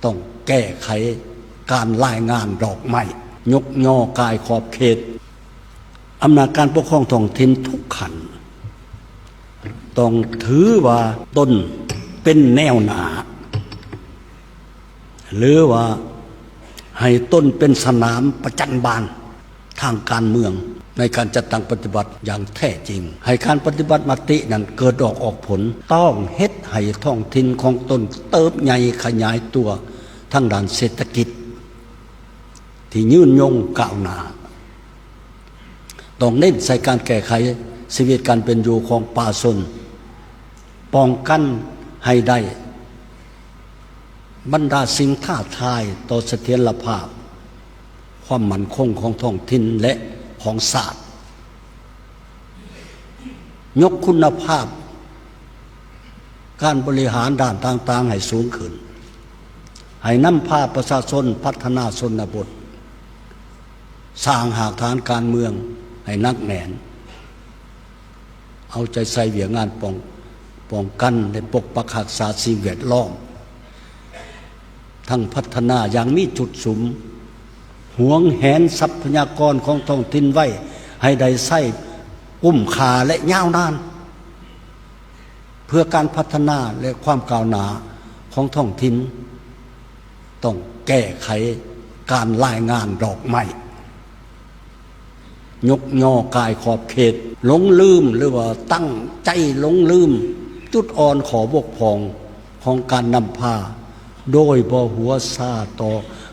ต้องแก้ไขการรายงานดอกไม้ยกย่อกายขอบเขตอำนาจการปกครองท้องถิ่นทุกขันต้องถือว่าตนเป็นแนวหน้าหรือว่าให้ตนเป็นสนามประจันบานทางการเมืองในการจัดตั้งปฏิบัติอย่างแท้จริงให้การปฏิบัติมตินั้นเกิดออกผลต้องเฮ็ดให้ท้องถิ่นของตนเติบใหญ่ขยายตัวทางด้านเศรษฐกิจที่ยืนยงก้าวหน้าต้องเน้นใส่การแก้ไขชีวิตการเป็นอยู่ของป่าชนป้องกันให้ได้บรรดาสิ่งท้าทายต่อเสถียรภาพความมั่นคงของท้องถิ่นและของศาสตร์ยกคุณภาพการบริหารด้านต่างๆให้สูงขึ้นให้นำพาประชาชนพัฒนาชนบทสร้างหากฐานการเมืองให้นักแน่นเอาใจใส่เวียงานป้องกันและปกปักรักษาสิ่งแวดล้อมทั้งพัฒนาอย่างมีจุดสุมหวงแหนทรัพยากรของท้องถิ่นไว้ให้ได้ใช้คุ้มค่าและยาวนานเพื่อการพัฒนาและความก้าวหน้าของท้องถิ่นต้องแก้ไขการรายงานดอกไม้ยกย่อกายขอบเขตหลงลืมหรือว่าตั้งใจหลงลืมจุดอ่อนขอบกพร่องของการนำพาโดยบ่หัวซาต่อ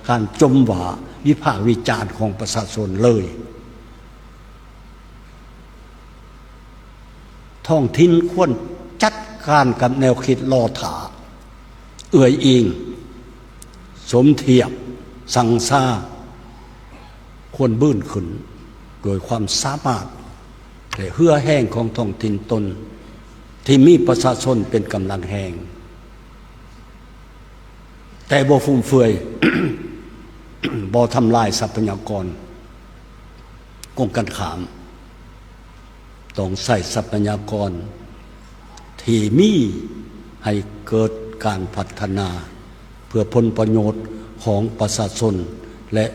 การจมหว่าวิพากษ์วิจารณ์ของประชาชนเลยท้องถิ่นควรจัดการกับแนวคิดล่อถาเอื้อยอิงสมเทียบสังซาควรบื้นขึ้นโดยความสามารถและเหื่อแห้งของท้องถิ่นตนที่มีประชาชนเป็นกำลังแห่งแต่บ่ฟุ่มเฟือย บ่ทำลายทรัพยากรกงกันขามต้องใส่ทรัพยากรที่มีให้เกิดการพัฒนาเพื่อผลประโยชน์ของประชาชนและ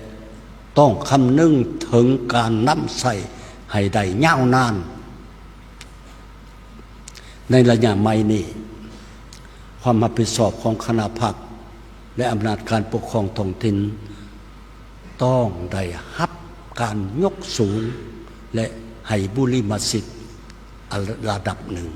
ต้องคำนึงถึงการนำใส่ให้ได้ยาวนานในระยะใหม่นี้ความรับผิดชอบของคณะพรรคและอำนาจการปกครองท้องถิ่นต้องได้รับการยกสูงและให้บุริมสิทธิ์ระดับหนึ่ง